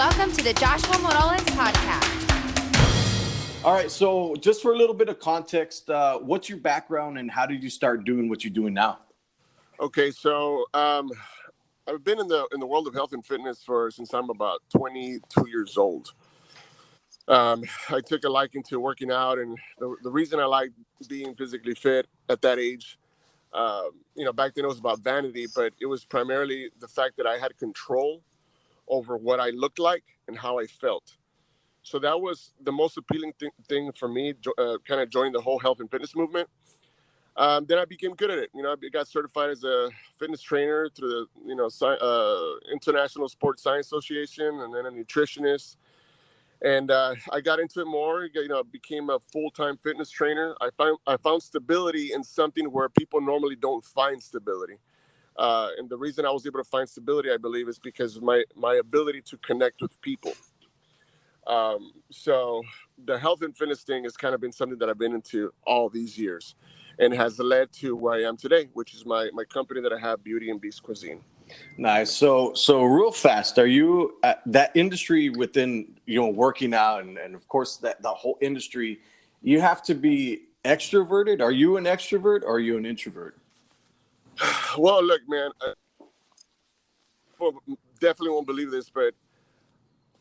Welcome to the Joshua Moroles podcast. All right, so just for a little bit of context, what's your background and how did you start doing what you're doing now? Okay, so I've been in the world of health and fitness since I'm about 22 years old. I took a liking to working out, and the reason I like being physically fit at that age, back then it was about vanity, but it was primarily the fact that I had control over what I looked like and how I felt. So that was the most appealing thing for me, kind of joining the whole health and fitness movement. Then I became good at it. I got certified as a fitness trainer through the, International Sports Science Association, and then a nutritionist. And I got into it more. Became a full-time fitness trainer. I found stability in something where people normally don't find stability. And the reason I was able to find stability, I believe, is because of my ability to connect with people. So the health and fitness thing has kind of been something that I've been into all these years, and has led to where I am today, which is my company that I have, Beauty and Beast Cuisine. Nice. So real fast, are you that industry within, working out and of course the whole industry, you have to be extroverted. Are you an extrovert or are you an introvert? Well, look, man, definitely won't believe this, but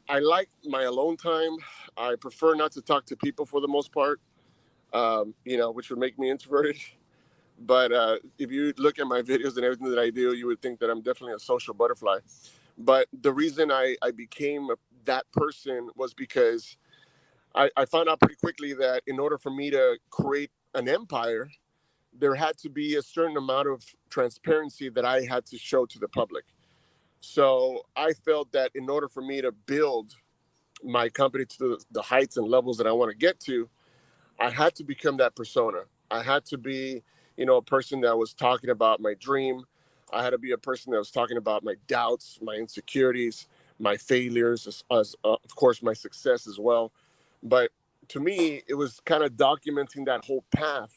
I like my alone time. I prefer not to talk to people for the most part, which would make me introverted. But if you look at my videos and everything that I do, you would think that I'm definitely a social butterfly. But the reason I became that person was because I found out pretty quickly that in order for me to create an empire, there had to be a certain amount of transparency that I had to show to the public. So I felt that in order for me to build my company to the heights and levels that I want to get to, I had to become that persona. I had to be, a person that was talking about my dream. I had to be a person that was talking about my doubts, my insecurities, my failures, as of course, my success as well. But to me, it was kind of documenting that whole path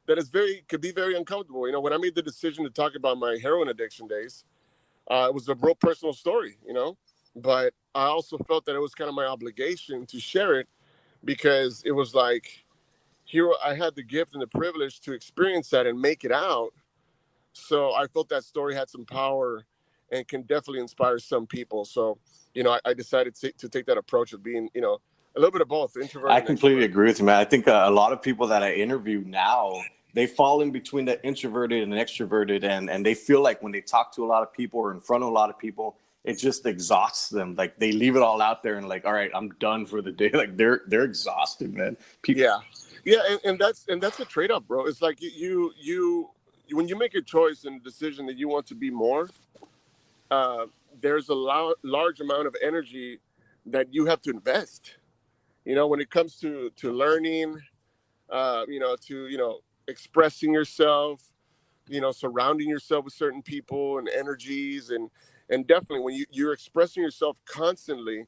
that could be very uncomfortable. When I made the decision to talk about my heroin addiction days, it was a real personal story, but I also felt that it was kind of my obligation to share it, because it was like, here I had the gift and the privilege to experience that and make it out. So I felt that story had some power and can definitely inspire some people. So, I decided to take that approach of being, a little bit of both, introvert. I completely agree with you, man. I think a lot of people that I interview now, they fall in between the introverted and extroverted, and they feel like when they talk to a lot of people or in front of a lot of people, it just exhausts them. Like they leave it all out there and like, all right, I'm done for the day. Like they're exhausted, man. Yeah, and that's a trade-off, bro. It's like you when you make a choice and a decision that you want to be more, there's a large amount of energy that you have to invest. When it comes to learning, expressing yourself, surrounding yourself with certain people and energies, and definitely when you're expressing yourself constantly,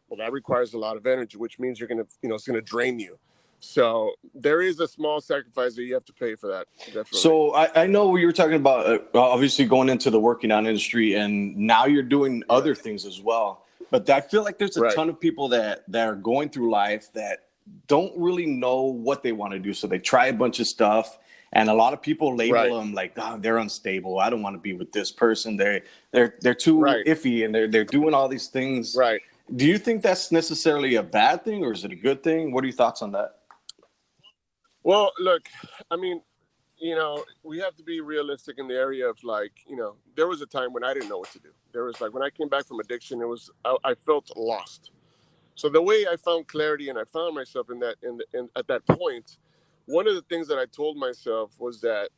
well, that requires a lot of energy, which means you're gonna, it's gonna drain you. So there is a small sacrifice that you have to pay for that. Definitely. So I know you were talking about obviously going into the working out industry, and now you're doing other things as well. But I feel like there's a ton of people that are going through life that don't really know what they want to do. So they try a bunch of stuff, and a lot of people label them like, oh, they're unstable. I don't want to be with this person. They're too iffy, and they're doing all these things. Right. Do you think that's necessarily a bad thing, or is it a good thing? What are your thoughts on that? Well, look, I mean, we have to be realistic in the area of like, there was a time when I didn't know what to do. There was like, when I came back from addiction, I felt lost. So the way I found clarity and I found myself at that point, one of the things that I told myself was that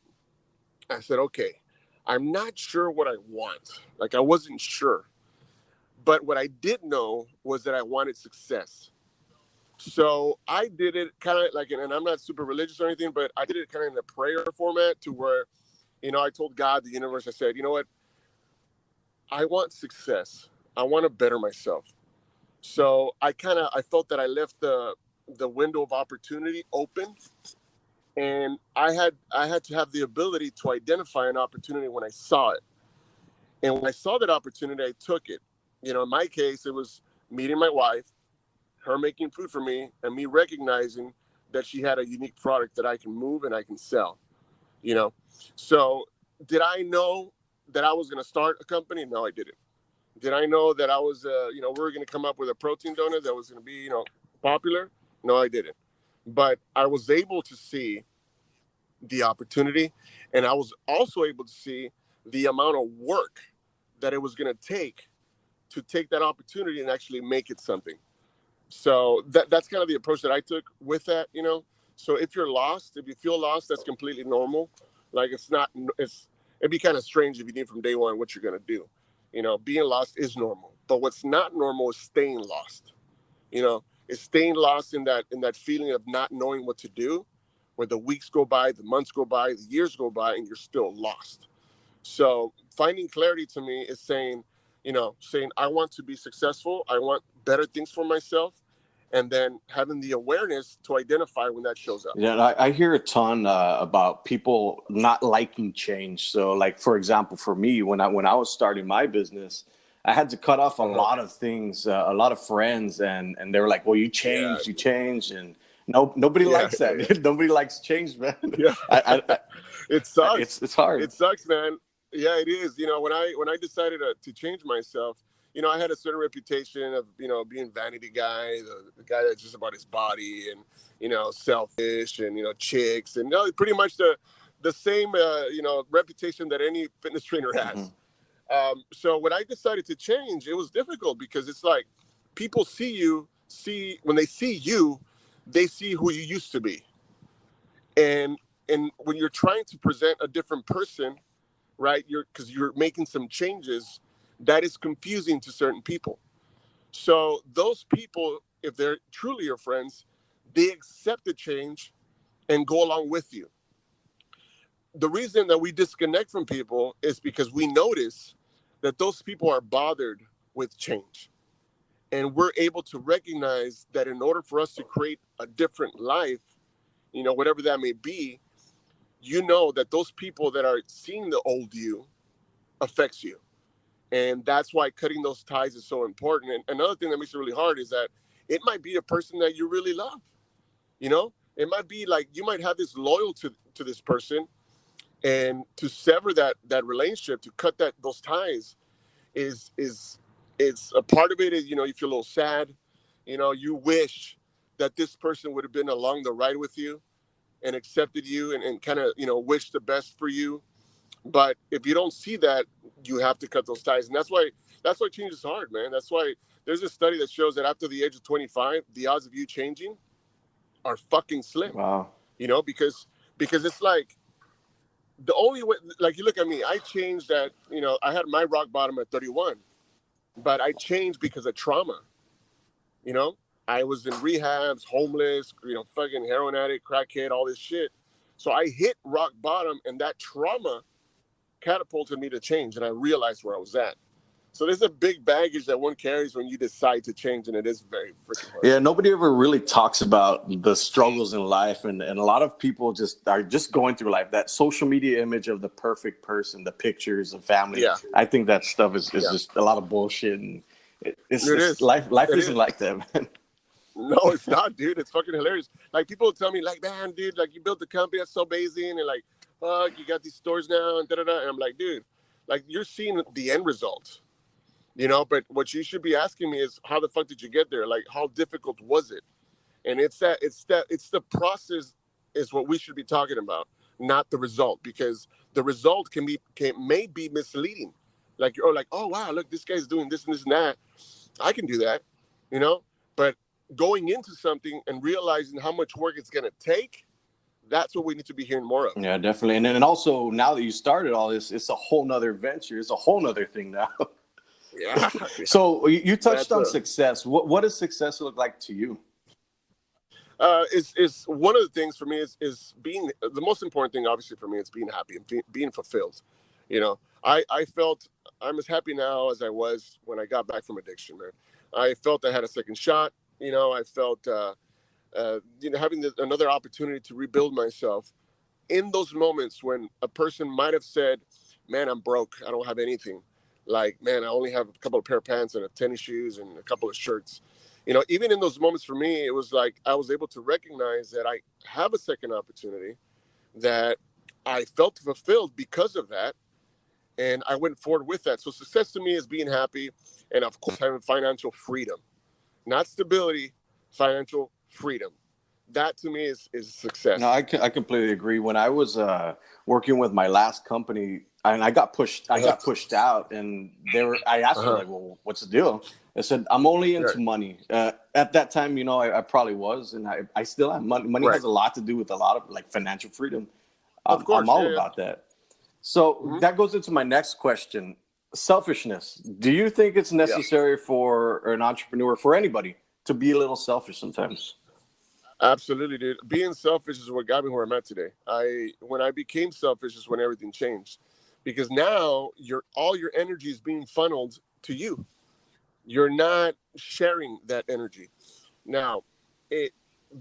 I said, okay, I'm not sure what I want. Like I wasn't sure, but what I did know was that I wanted success. So I did it kind of like, and I'm not super religious or anything, but I did it kind of in a prayer format to where, I told God, the universe, I said, you know what? I want success. I want to better myself. So I felt that I left the window of opportunity open, and I had to have the ability to identify an opportunity when I saw it. And when I saw that opportunity, I took it. In my case, it was meeting my wife, her making food for me, and me recognizing that she had a unique product that I can move and I can sell, you know? So did I know that I was going to start a company? No, I didn't. Did I know that I was, we were going to come up with a protein donut that was going to be, popular? No, I didn't. But I was able to see the opportunity, and I was also able to see the amount of work that it was going to take that opportunity and actually make it something. So that's kind of the approach that I took with that, So if you're lost, if you feel lost, that's completely normal. Like it'd be kind of strange if you knew from day one what you're going to do. Being lost is normal, but what's not normal is staying lost. Is staying lost in that feeling of not knowing what to do, where the weeks go by, the months go by, the years go by, and you're still lost. So finding clarity to me is saying I want to be successful. I want better things for myself. And then having the awareness to identify when that shows up. Yeah, I hear a ton about people not liking change. So, like, for example, for me, when I was starting my business, I had to cut off a lot of things, a lot of friends, and they were like, "Well, you changed," and nobody likes that. Yeah. Nobody likes change, man. Yeah, it sucks. It's hard. It sucks, man. Yeah, it is. When I decided to change myself, I had a certain reputation of, being vanity guy, the guy that's just about his body and, selfish and, chicks and pretty much the same, reputation that any fitness trainer has. Mm-hmm. So when I decided to change, it was difficult because it's like people when they see you, they see who you used to be. And when you're trying to present a different person, right, because you're making some changes, that is confusing to certain people. So those people, if they're truly your friends, they accept the change and go along with you. The reason that we disconnect from people is because we notice that those people are bothered with change. And we're able to recognize that in order for us to create a different life, whatever that may be, that those people that are seeing the old you affects you. And that's why cutting those ties is so important. And another thing that makes it really hard is that it might be a person that you really love. It might be like you might have this loyalty to this person, and to sever that relationship, to cut those ties is it's a part of it is, you feel a little sad. You wish that this person would have been along the ride with you and accepted you and kind of, wish the best for you. But if you don't see that, you have to cut those ties. And that's why change is hard, man. That's why there's a study that shows that after the age of 25, the odds of you changing are fucking slim. Wow. Because it's like the only way, like you look at me, I changed at, I had my rock bottom at 31, but I changed because of trauma. I was in rehabs, homeless, fucking heroin addict, crackhead, all this shit. So I hit rock bottom, and that trauma catapulted me to change, and I realized where I was at. So there's a big baggage that one carries when you decide to change, and it is very freaking hard. Yeah, nobody ever really talks about the struggles in life, and a lot of people are just going through life. That social media image of the perfect person, the pictures of family. Yeah. I think that stuff is just a lot of bullshit, and it's life isn't like that, man. No, it's not, dude. It's fucking hilarious. Like, people tell me, like, man, dude, like, you built the company, that's so amazing, and like, fuck, you got these stores now, and da-da-da. And I'm like, dude, like, you're seeing the end result, but what you should be asking me is, how the fuck did you get there? Like, how difficult was it? And it's the process is what we should be talking about, not the result, because the result may be misleading. Like, you're like, oh, wow, look, this guy's doing this and this and that. I can do that, but going into something and realizing how much work it's going to take, that's what we need to be hearing more of. Yeah, definitely. And then also, now that you started all this, it's a whole nother venture. It's a whole nother thing now. Yeah. So you touched on success. What does success look like to you? It's one of the things for me is being, the most important thing, obviously, for me, is being happy and being fulfilled. I felt I'm as happy now as I was when I got back from addiction, man. I felt I had a second shot. I felt, having another opportunity to rebuild myself in those moments when a person might have said, man, I'm broke, I don't have anything. Like, man, I only have a couple of pair of pants and a tennis shoes and a couple of shirts. Even in those moments for me, it was like I was able to recognize that I have a second opportunity, that I felt fulfilled because of that, and I went forward with that. So success to me is being happy, and of course having financial freedom, not stability, financial freedom. That to me is No, success. I completely agree. When I was working with my last company, and I got pushed out, and I asked them, like, well, what's the deal? I said, I'm only into money. At that time, I probably was, and I still have money. Money has a lot to do with a lot of like financial freedom. Of course, I'm all about that. So that goes into my next question. Selfishness. Do you think it's necessary for an entrepreneur, for anybody, to be a little selfish sometimes? Absolutely, dude. Being selfish is what got me where I'm at today. When I became selfish is when everything changed, because now all your energy is being funneled to you. You're not sharing that energy. Now,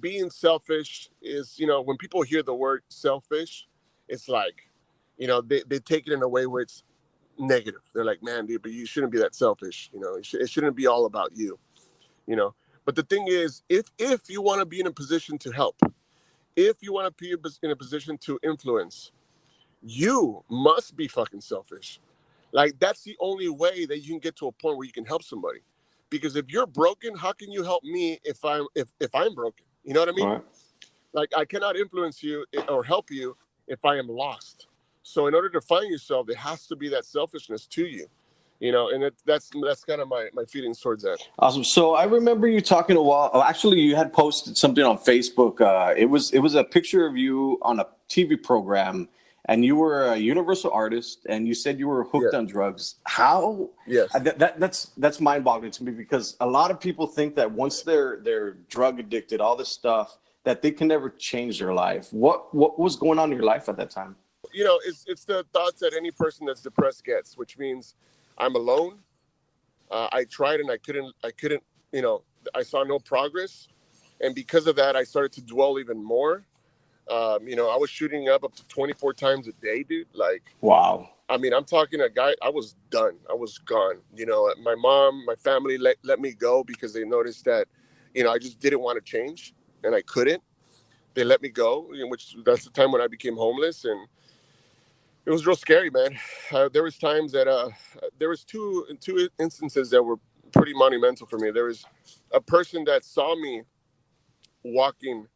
being selfish is, when people hear the word selfish, it's like, they take it in a way where it's negative. They're like, man, dude, but you shouldn't be that selfish. It shouldn't be all about you. you know but the thing is, if you want to be in a position to help, if you want to be in a position to influence, you must be fucking selfish. Like, that's the only way that you can get to a point where you can help somebody. Because if you're broken, how can you help me if I'm broken? You know what I mean? All right. Like, I cannot influence you or help you if I am lost. So in order to find yourself, there has to be that selfishness to you. And that's kind of my feelings towards that. Awesome. So I remember you talking a while. Oh, actually, you had posted something on Facebook. It was a picture of you on a TV program, and you were a Universal artist, and you said you were hooked on drugs. How? Yes. That's mind-boggling to me, because a lot of people think that once they're drug addicted, all this stuff, that they can never change their life. What was going on in your life at that time? It's the thoughts that any person that's depressed gets, which means I'm alone. I tried and I couldn't, I saw no progress. And because of that, I started to dwell even more. I was shooting up to 24 times a day, dude. Like, Wow. I mean, I'm talking a guy, I was done. I was gone. My mom, my family let me go because they noticed that, I just didn't want to change and I couldn't. They let me go, which that's the time when I became homeless. And it was real scary, man. There was times that there was two instances that were pretty monumental for me. There was a person that saw me walking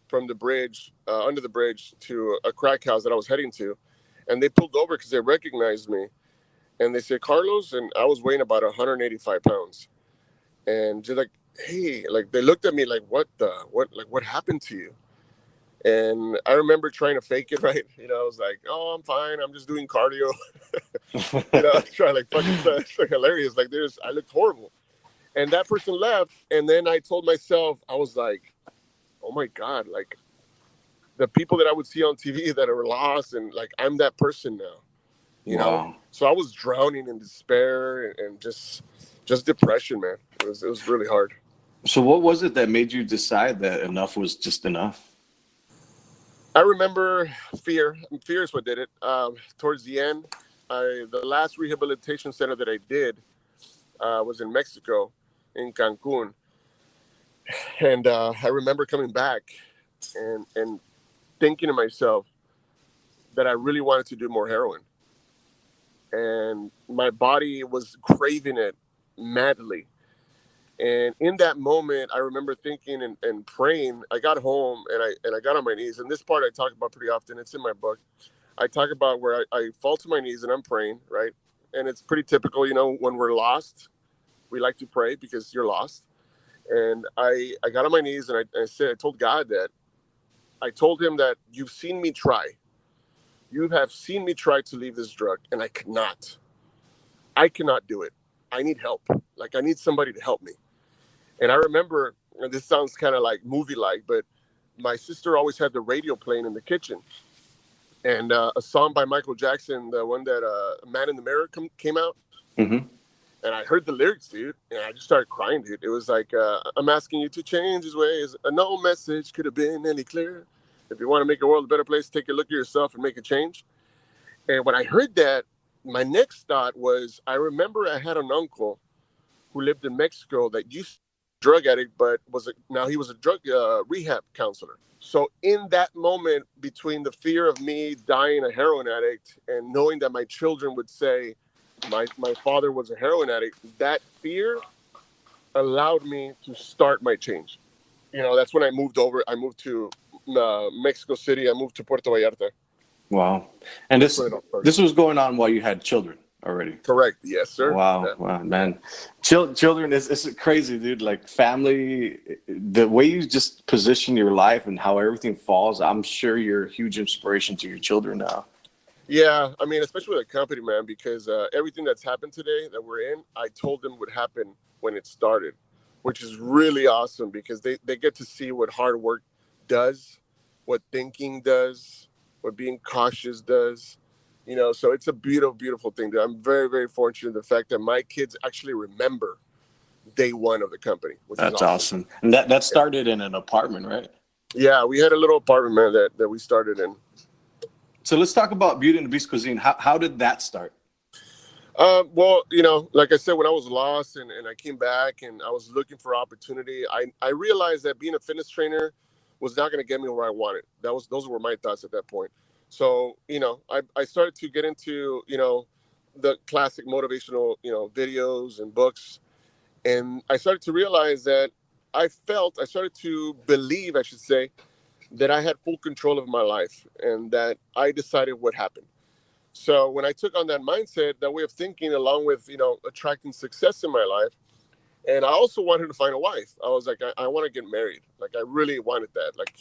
from the bridge, under the bridge, to a crack house that I was heading to, and they pulled over because they recognized me, and they said, Carlos, and I was weighing about 185 pounds, and they're like, hey, like, they looked at me like, what happened to you? And I remember trying to fake it, right? I was like, oh, I'm fine. I'm just doing cardio. Trying like fucking it's like hilarious. Like, I looked horrible. And that person left. And then I told myself, I was like, oh my God, like, the people that I would see on TV that are lost, and like, I'm that person now, Wow. So I was drowning in despair and just depression, man. It was really hard. So what was it that made you decide that enough was just enough? I remember fear. Fear is what did it. Towards the end, the last rehabilitation center that I did was in Mexico, in Cancun. And I remember coming back and thinking to myself that I really wanted to do more heroin. And my body was craving it madly. And in that moment, I remember thinking and praying. I got home and I got on my knees. And this part I talk about pretty often. It's in my book. I talk about where I fall to my knees and I'm praying, right? And it's pretty typical, when we're lost, we like to pray because you're lost. And I got on my knees and I told God that, I told him that you've seen me try. You have seen me try to leave this drug, and I cannot. I cannot do it. I need help. Like, I need somebody to help me. And I remember, and this sounds kind of like movie-like, but my sister always had the radio playing in the kitchen. And a song by Michael Jackson, the one that Man in the Mirror came out. Mm-hmm. And I heard the lyrics, dude, and I just started crying, dude. It was like, I'm asking you to change his ways. No message could have been any clearer. If you want to make the world a better place, take a look at yourself and make a change. And when I heard that, my next thought was, I remember I had an uncle who lived in Mexico that used to be a drug addict, but now he was a drug rehab counselor. So in that moment between the fear of me dying a heroin addict and knowing that my children would say my father was a heroin addict, that fear allowed me to start my change. That's when I moved over. I moved to Mexico City. I moved to Puerto Vallarta. Wow. And this was going on while you had children already. Correct. Yes, sir. Wow. Yeah. Wow, man. Children is crazy, dude. Like family, the way you just position your life and how everything falls, I'm sure you're a huge inspiration to your children now. Yeah. I mean, especially with the company, man, because everything that's happened today that we're in, I told them would happen when it started, which is really awesome because they get to see what hard work does, what thinking does, what being cautious does. So it's a beautiful, beautiful thing. I'm very, very fortunate in the fact that my kids actually remember day one of the company, which That's is awesome. And that started in an apartment, right? Yeah, we had a little apartment, man, that we started in. So let's talk about Beauty and the Beast Cuisine. How did that start? Well, like I said, when I was lost and I came back and I was looking for opportunity, I realized that being a fitness trainer was not going to get me where I wanted. Those were my thoughts at that point. So, I started to get into, the classic motivational, videos and books. And I started to realize that I started to believe, I should say, that I had full control of my life and that I decided what happened. So when I took on that mindset, that way of thinking, along with, attracting success in my life, and I also wanted to find a wife. I was like, I want to get married. Like, I really wanted that. Like,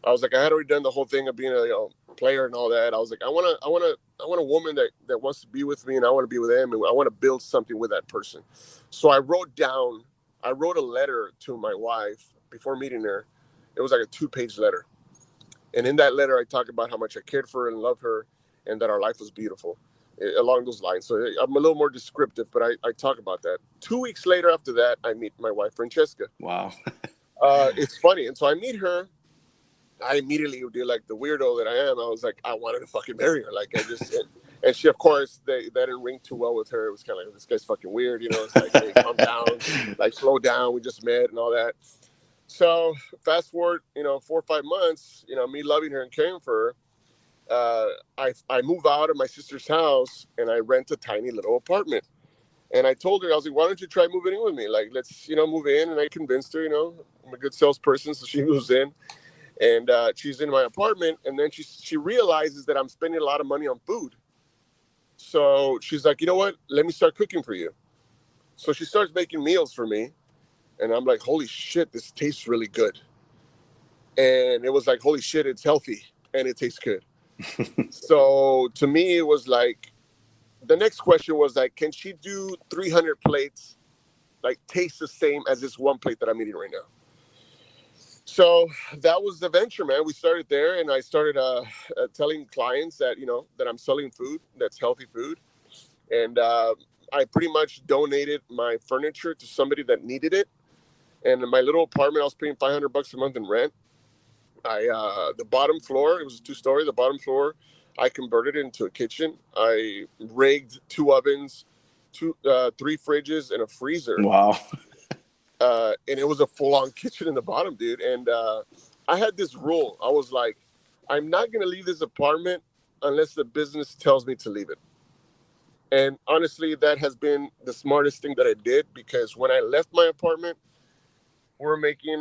I was like, I had already done the whole thing of being a player and all that. I was like, I want a woman that wants to be with me, and I want to be with them, and I want to build something with that person. So I wrote a letter to my wife before meeting her. It was like a 2-page letter. And in that letter, I talk about how much I cared for her and loved her and that our life was beautiful, along those lines. So I'm a little more descriptive, but I talk about that. 2 weeks later after that, I meet my wife, Francesca. Wow. It's funny. And so I meet her. I immediately did, like the weirdo that I am. I was like, I wanted to fucking marry her. Like, I just, and she, of course, that didn't ring too well with her. It was kind of like, this guy's fucking weird. It's like, hey, calm down, like, slow down. We just met and all that. So fast forward, 4 or 5 months, me loving her and caring for her, I move out of my sister's house and I rent a tiny little apartment. And I told her, I was like, why don't you try moving in with me? Like, let's, move in. And I convinced her, I'm a good salesperson. So she moves in and she's in my apartment. And then she realizes that I'm spending a lot of money on food. So she's like, you know what? Let me start cooking for you. So she starts making meals for me. And I'm like, holy shit, this tastes really good. And it was like, holy shit, it's healthy and it tastes good. So to me, it was like, the next question was like, can she do 300 plates, like taste the same as this one plate that I'm eating right now? So that was the venture, man. We started there and I started telling clients that, that I'm selling food that's healthy food. And I pretty much donated my furniture to somebody that needed it. And in my little apartment, I was paying $500 a month in rent. The bottom floor, it was a 2-story. The bottom floor, I converted it into a kitchen. I rigged 2 ovens, 3 fridges, and a freezer. Wow. And it was a full-on kitchen in the bottom, dude. And I had this rule. I was like, I'm not going to leave this apartment unless the business tells me to leave it. And honestly, that has been the smartest thing that I did, because when I left my apartment, we're making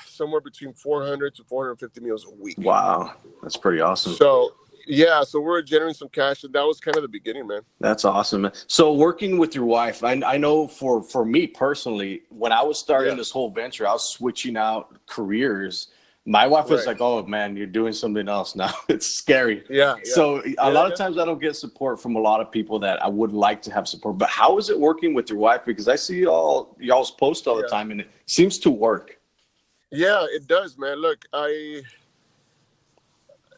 somewhere between 400 to 450 meals a week. Wow. That's pretty awesome. So, yeah, so we're generating some cash, and that was kind of the beginning, man. That's awesome, man. So working with your wife, I know for me personally, when I was starting this whole venture, I was switching out careers. My wife was like, oh, man, you're doing something else now. It's scary. Yeah. So a lot of times I don't get support from a lot of people that I would like to have support. But how is it working with your wife? Because I see y'all's post all the time, and it seems to work. Yeah, it does, man. Look,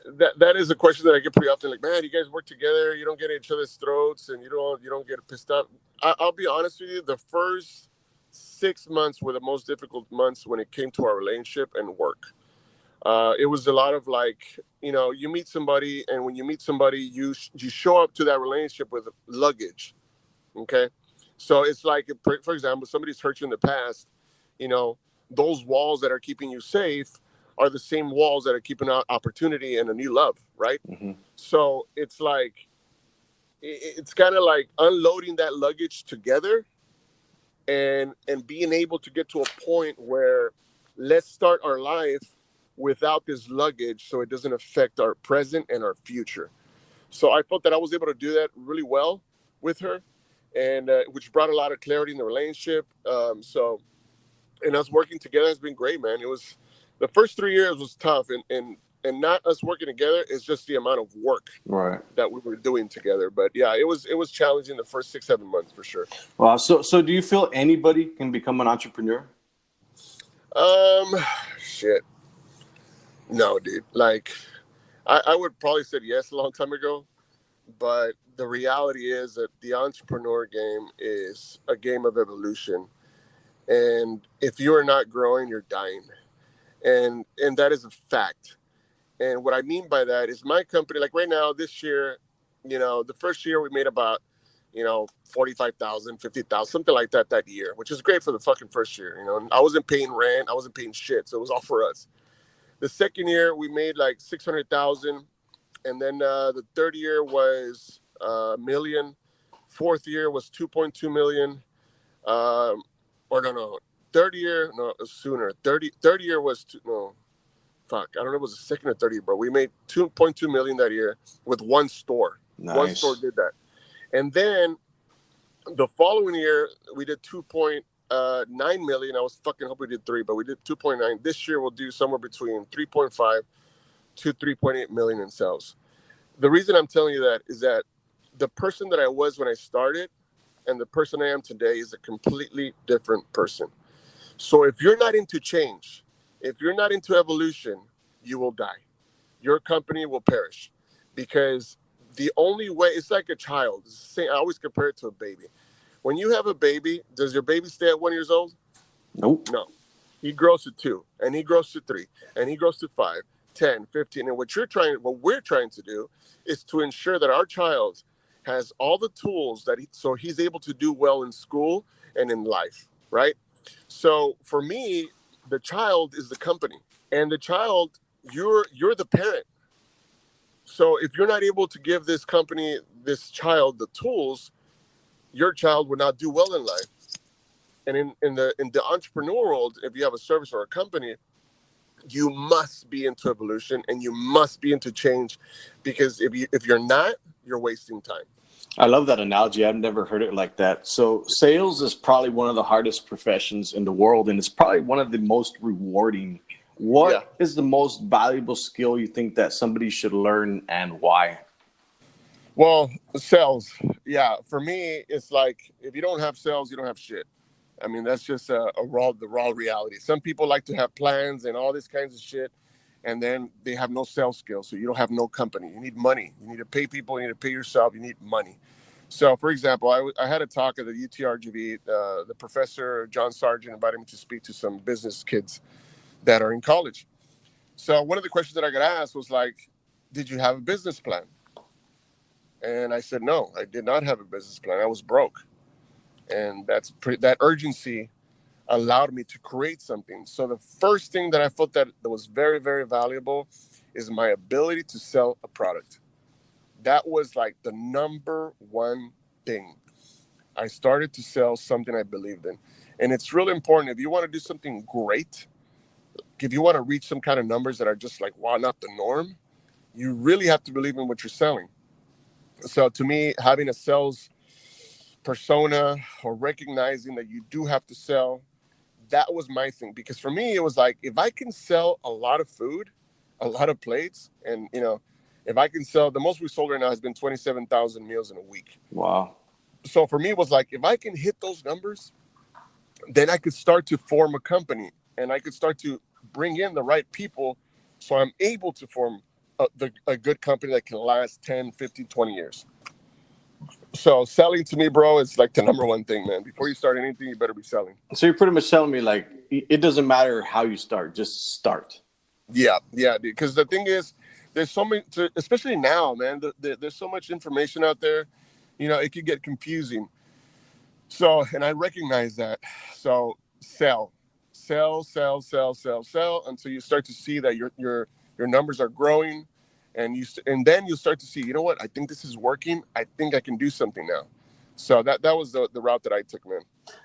that is a question that I get pretty often. Like, man, you guys work together. You don't get at each other's throats, and you don't get pissed off. I'll be honest with you. The first 6 months were the most difficult months when it came to our relationship and work. It was a lot of like, you meet somebody, and when you meet somebody, you show up to that relationship with luggage. Okay, so it's like, for example, somebody's hurt you in the past. You know, those walls that are keeping you safe are the same walls that are keeping out opportunity and a new love, right? Mm-hmm. So it's like, it's kind of like unloading that luggage together, and being able to get to a point where let's start our life without this luggage so it doesn't affect our present and our future. So I felt that I was able to do that really well with her, and which brought a lot of clarity in the relationship. And us working together has been great, man. It was, the first 3 years was tough, and not us working together, it's just the amount of work Right. that we were doing together. But yeah, it was challenging the first 6-7 months for sure. Wow. So do you feel anybody can become an entrepreneur? Um, Shit, no, dude. Like, I would probably said yes a long time ago, but the reality is that the entrepreneur game is a game of evolution, and if you are not growing, you're dying, and that is a fact. And what I mean by that is my company, like right now, this year, the first year we made about, 45,000, 50,000, something like that year, which is great for the fucking first year. And I wasn't paying rent, I wasn't paying shit, so it was all for us. The second year we made like 600,000, and then the third year was a million. Fourth year was 2.2 million. Or no, third year, no, it was sooner. Third year was no, fuck, I don't know if it was the second or third year, but we made 2.2 million that year with one store. One store Nice. did that. And then the following year we did 2.9 million. I was fucking hoping we did three, but we did 2.9. This year we'll do somewhere between 3.5 to 3.8 million in sales. The reason I'm telling you that is that the person that I was when I started and the person I am today is a completely different person. So if you're not into change, if you're not into evolution, you will die. Your company will perish, because the only way, it's like a child. I always compare it to a baby. When you have a baby, does your baby stay at 1 year old? Nope. No. He grows to 2, and he grows to 3, and he grows to 5, 10, 15. And what we're trying to do is to ensure that our child has all the tools so he's able to do well in school and in life, right? So for me, the child is the company, and the child, you're the parent. So if you're not able to give this child the tools, your child will not do well in life. And in the entrepreneur world, if you have a service or a company, you must be into evolution and you must be into change, because if you're not, you're wasting time. I love that analogy. I've never heard it like that. So sales is probably one of the hardest professions in the world, and it's probably one of the most rewarding. Yeah. What is the most valuable skill you think that somebody should learn, and why? Well, sales. Yeah. For me, it's like, if you don't have sales, you don't have shit. I mean, that's just the raw reality. Some people like to have plans and all this kinds of shit, and then they have no sales skills. So you don't have no company. You need money. You need to pay people. You need to pay yourself. You need money. So, for example, I had a talk at the UTRGV. The professor, John Sargent, invited me to speak to some business kids that are in college. So one of the questions that I got asked was like, did you have a business plan? And I said, no, I did not have a business plan. I was broke. And that urgency allowed me to create something. So the first thing that I felt that was very, very valuable is my ability to sell a product. That was like the number one thing. I started to sell something I believed in. And it's really important, if you want to do something great, if you want to reach some kind of numbers that are just like, wow, not the norm, you really have to believe in what you're selling. So to me, having a sales persona, or recognizing that you do have to sell, that was my thing. Because for me, it was like, if I can sell a lot of food, a lot of plates, and if I can sell, the most we sold right now has been 27,000 meals in a week. Wow. So for me, it was like, if I can hit those numbers, then I could start to form a company, and I could start to bring in the right people, so I'm able to form a good company that can last 10, 15, 20 years. So selling to me, bro, is like the number one thing, man. Before you start anything, you better be selling. So you're pretty much telling me like it doesn't matter how you start, just start. Yeah, yeah, dude. Because the thing is, there's so many, especially now, man. There's so much information out there. It could get confusing. So, and I recognize that. So, sell until you start to see that your numbers are growing, and and then you start to see, you know what? I think this is working. I think I can do something now. So that was the route that I took, man.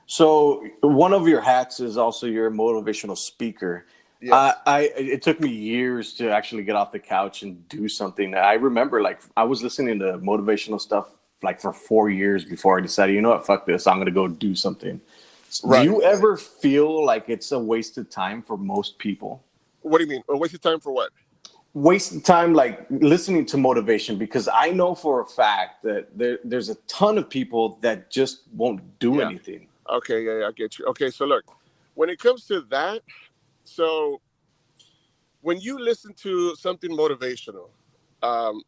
So one of your hats is also you're a motivational speaker. Yes. It took me years to actually get off the couch and do something. I remember like I was listening to motivational stuff like for 4 years before I decided, you know what, fuck this, I'm gonna go do something. Do Right. you ever feel like it's a waste of time for most people? What do you mean? A waste of time for what? Waste of time like listening to motivation, because I know for a fact that there's a ton of people that just won't do Yeah. anything. Okay. Yeah, yeah, I get you. Okay. So look, when it comes to that, so when you listen to something motivational, um,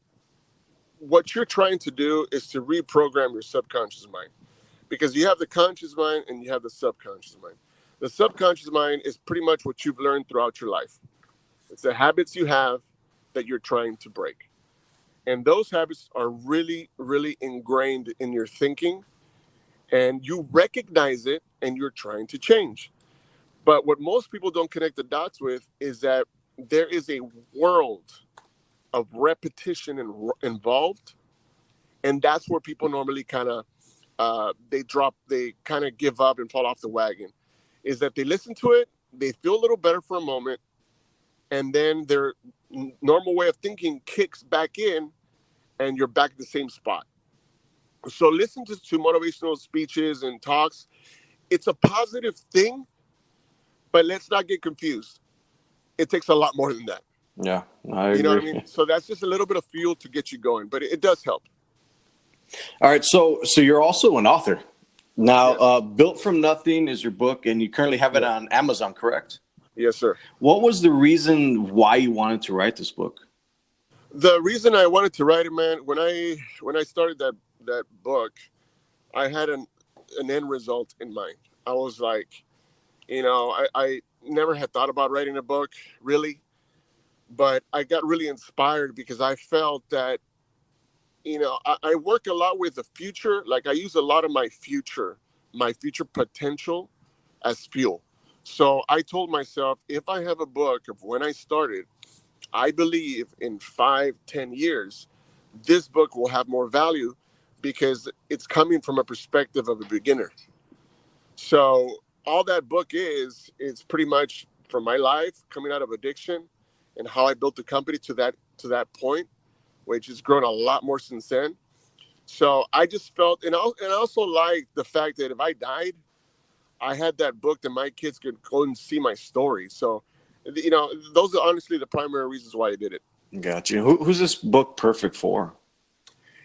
what you're trying to do is to reprogram your subconscious mind, because you have the conscious mind and you have the subconscious mind. The subconscious mind is pretty much what you've learned throughout your life. It's the habits you have that you're trying to break. And those habits are really, really ingrained in your thinking, and you recognize it and you're trying to change. But what most people don't connect the dots with is that there is a world of repetition involved. And that's where people normally kind of they kind of give up and fall off the wagon. Is that they listen to it, they feel a little better for a moment, and then their normal way of thinking kicks back in, and you're back at the same spot. So listen to motivational speeches and talks. It's a positive thing, but let's not get confused. It takes a lot more than that. Yeah, I You know what I agree. mean? So that's just a little bit of fuel to get you going, but it does help. All right, so you're also an author now. Yes. Built from Nothing is your book, and you currently have it Yeah. on Amazon, correct? Yes, sir. What was the reason why you wanted to write this book? The reason I wanted to write it, man, when I started that book, I had an end result in mind. I was like, I never had thought about writing a book, really, but I got really inspired because I felt that, I work a lot with the future. Like I use a lot of my future potential as fuel. So I told myself, if I have a book of when I started, I believe in 5, 10 years, this book will have more value because it's coming from a perspective of a beginner. So all that book is, it's pretty much from my life coming out of addiction and how I built the company to that point, which has grown a lot more since then. So I just felt, and I also like the fact that if I died, I had that book that my kids could go and see my story. So, those are honestly the primary reasons why I did it. Got you. Who's this book perfect for?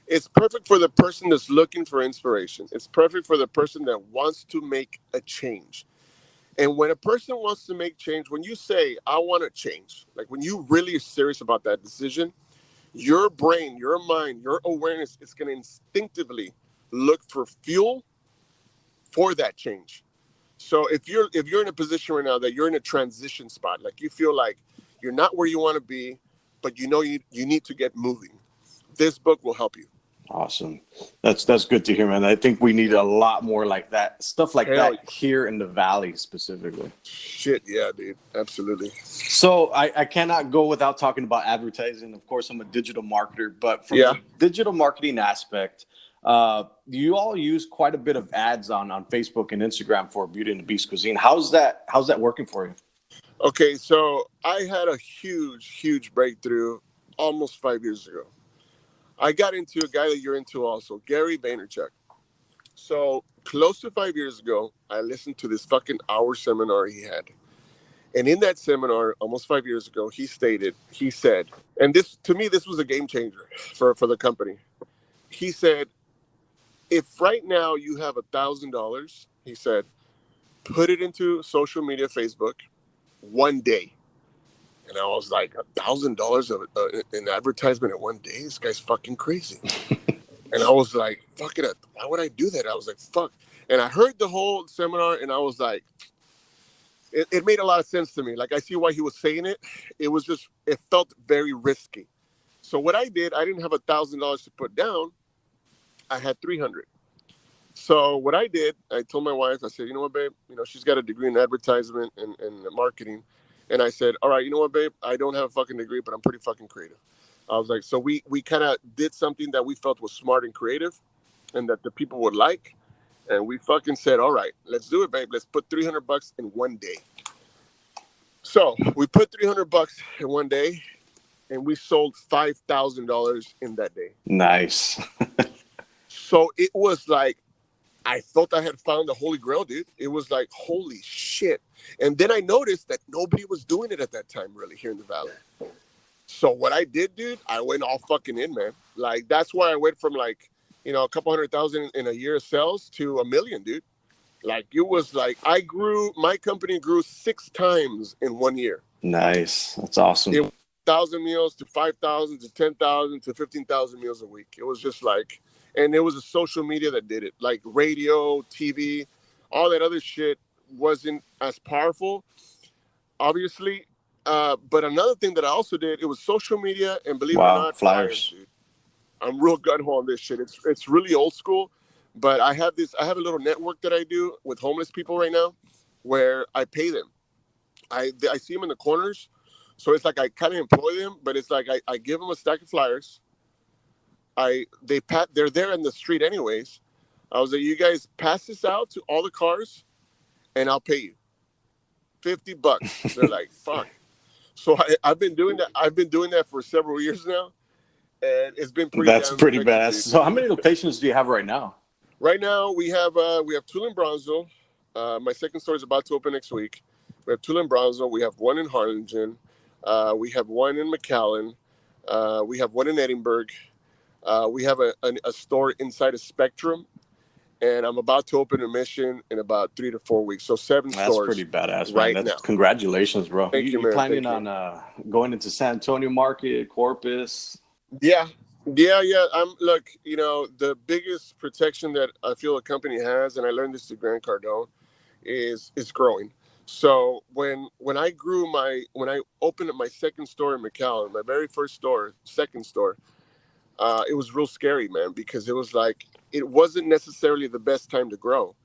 It's perfect for the person that's looking for inspiration. It's perfect for the person that wants to make a change. And when a person wants to make change, when you say, I want to change, like when you really are serious about that decision, your brain, your mind, your awareness is going to instinctively look for fuel for that change. So if you're in a position right now that you're in a transition spot, like you feel like you're not where you want to be, but you need to get moving, this book will help you. Awesome. That's good to hear, man. I think we need a lot more like that, stuff like Hell that here in the Valley specifically. shit, yeah, dude, absolutely. So I cannot go without talking about advertising. Of course, I'm a digital marketer, but from Yeah. the digital marketing aspect, you all use quite a bit of ads on Facebook and Instagram for Beauty and the Beast Cuisine. How's that working for you? Okay, so I had a huge breakthrough almost 5 years ago. I got into a guy that you're into also, Gary Vaynerchuk. So close to 5 years ago, I listened to this fucking hour seminar he had. And in that seminar, almost 5 years ago, he said, and this, to me, this was a game changer for the company. He said, if right now you have $1,000, he said, put it into social media, Facebook, one day. And I was like, $1,000 of an advertisement in one day? This guy's fucking crazy. And I was like, fuck it. Why would I do that? I was like, fuck. And I heard the whole seminar and I was like, it made a lot of sense to me. Like, I see why he was saying it. It felt very risky. So what I did, I didn't have $1,000 to put down. I had 300. So what I did, I told my wife, I said, you know what, babe, she's got a degree in advertisement and marketing. And I said, all right, you know what, babe, I don't have a fucking degree, but I'm pretty fucking creative. I was like, so we kind of did something that we felt was smart and creative and that the people would like. And we fucking said, all right, let's do it, babe. Let's put $300 in one day. So we put $300 in one day and we sold $5,000 in that day. Nice. So it was like, I thought I had found the Holy Grail, dude. It was like, holy shit. And then I noticed that nobody was doing it at that time, really, here in the Valley. So what I did, dude, I went all fucking in, man. Like, that's why I went from like, a couple 100,000 in a year of sales to $1 million, dude. Like, it was like, my company grew 6 times in 1 year. Nice. That's awesome. It went 1,000 meals to 5,000 to 10,000 to 15,000 meals a week. It was just like, and it was a social media that did it, like radio, TV, all that other shit wasn't as powerful, obviously. But another thing that I also did, it was social media and, believe it or not, flyers, dude. I'm real gun-ho on this shit. It's really old school, but I have a little network that I do with homeless people right now where I pay them. I see them in the corners. So it's like I kind of employ them, but it's like I give them a stack of flyers. They're there in the street anyways. I was like, you guys pass this out to all the cars and I'll pay you $50. They're like, fuck. So I've been doing that. I've been doing that for several years now. And it's been pretty badass. So how many locations do you have right now? Right now we have two in Brownsville. My second store is about to open next week. We have two in Brownsville. We have one in Harlingen. We have one in McAllen. We have one in Edinburgh. We have a store inside of Spectrum, and I'm about to open a Mission in about 3 to 4 weeks. So 7 stores. That's pretty badass, right now. Congratulations, bro. Thank you, man. You planning on going into San Antonio market, Corpus? Yeah. Look, the biggest protection that I feel a company has, and I learned this to Grant Cardone, is growing. So when I opened up my second store in McAllen, my very first store, second store, it was real scary, man, because it was like, it wasn't necessarily the best time to grow.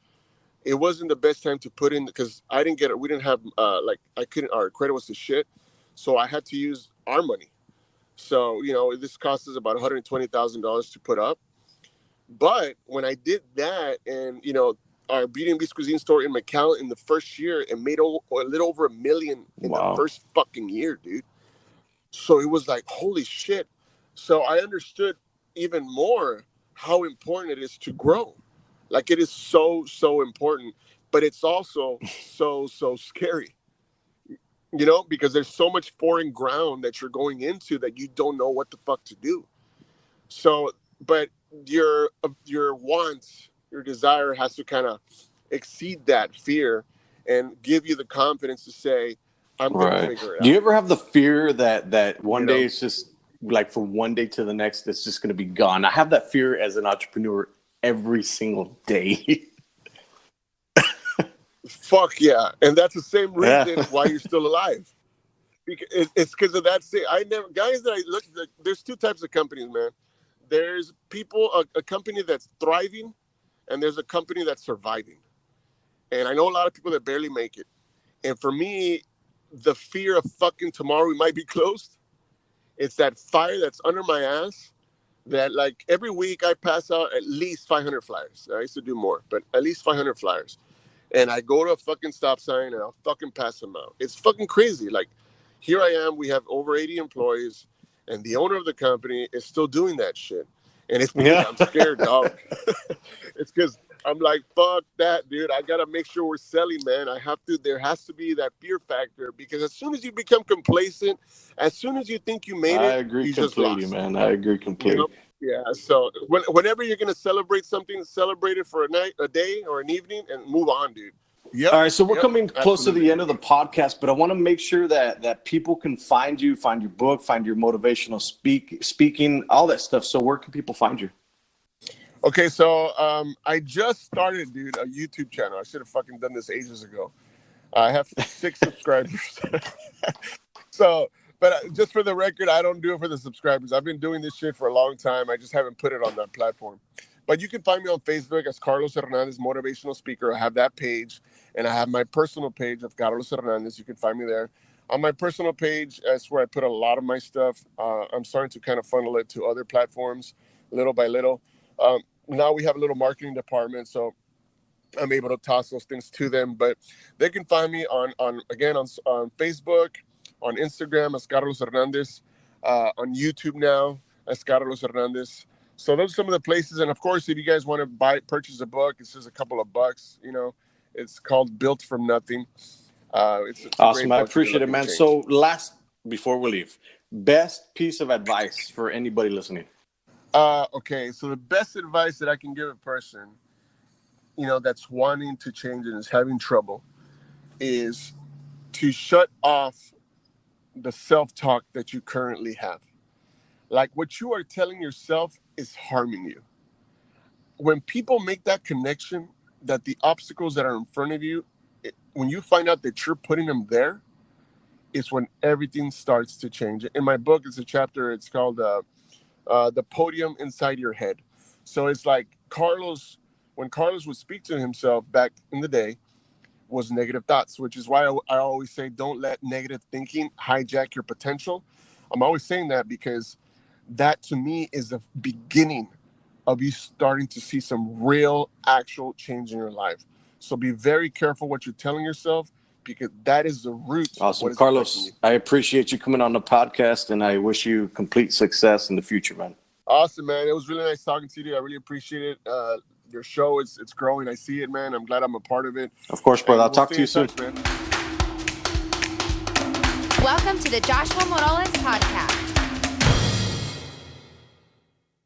It wasn't the best time to put in, because we didn't have, our credit was the shit. So I had to use our money. So, this cost us about $120,000 to put up. But when I did that, and, our Beauty and Beast Cuisine store in McAllen in the first year, it made a little over $1 million in the first fucking year, dude. So it was like, holy shit. So I understood even more how important it is to grow. Like, it is so, so important, but it's also so, so scary. Because there's so much foreign ground that you're going into that you don't know what the fuck to do. So, but your wants, your desire has to kind of exceed that fear and give you the confidence to say, I'm going to figure it out. Do you ever have the fear that one day it's just like from one day to the next, it's just going to be gone? I have that fear as an entrepreneur every single day. Fuck yeah. And that's the same reason why you're still alive. Because it's because of that. There's 2 types of companies, man. There's a company that's thriving, and there's a company that's surviving. And I know a lot of people that barely make it. And for me, the fear of fucking tomorrow we might be closed, it's that fire that's under my ass that, like, every week I pass out at least 500 flyers. I used to do more, but at least 500 flyers. And I go to a fucking stop sign and I'll fucking pass them out. It's fucking crazy. Like, here I am. We have over 80 employees, and the owner of the company is still doing that shit. And it's because I'm scared, dog. It's because I'm like, fuck that, dude. I got to make sure we're selling, man. There has to be that fear factor, because as soon as you become complacent, as soon as you think you made it, I agree completely, man. I agree completely. Yeah, so whenever you're going to celebrate something, celebrate it for a day or an evening and move on, dude. Yep. All right, so we're coming close to the end of the podcast, but I want to make sure that people can find you, find your book, find your motivational speaking, all that stuff. So where can people find you? Okay, so I just started, dude, a YouTube channel. I should have fucking done this ages ago. I have 6 subscribers. So, but just for the record, I don't do it for the subscribers. I've been doing this shit for a long time. I just haven't put it on that platform. But you can find me on Facebook as Carlos Hernandez, motivational speaker. I have that page, and I have my personal page of Carlos Hernandez. You can find me there. On my personal page, that's where I put a lot of my stuff. I'm starting to kind of funnel it to other platforms, little by little. Now we have a little marketing department, so I'm able to toss those things to them. But they can find me on Facebook, on Instagram as Carlos Hernandez, on YouTube now as Carlos Hernandez. So those are some of the places. And of course, if you guys want to purchase a book, it's just a couple of bucks. It's called Built from Nothing. It's awesome. I appreciate it, man. So before we leave, best piece of advice for anybody listening. Okay. So the best advice that I can give a person, that's wanting to change and is having trouble, is to shut off the self-talk that you currently have. Like, what you are telling yourself is harming you. When people make that connection, that the obstacles that are in front of you, when you find out that you're putting them there, it's when everything starts to change. In my book, it's a chapter, it's called The Podium Inside Your Head. So it's like when Carlos would speak to himself back in the day, was negative thoughts, which is why I always say, don't let negative thinking hijack your potential. I'm always saying that because that, to me, is the beginning of you starting to see some real, actual change in your life. So be very careful what you're telling yourself, because that is the root. Awesome. Carlos, I appreciate you coming on the podcast, and I wish you complete success in the future, man. Awesome, man. It was really nice talking to you. I really appreciate it. Your show, it's growing. I see it, man. I'm glad I'm a part of it. Of course, brother. I'll talk to you soon. Welcome to the Joshua Moroles podcast.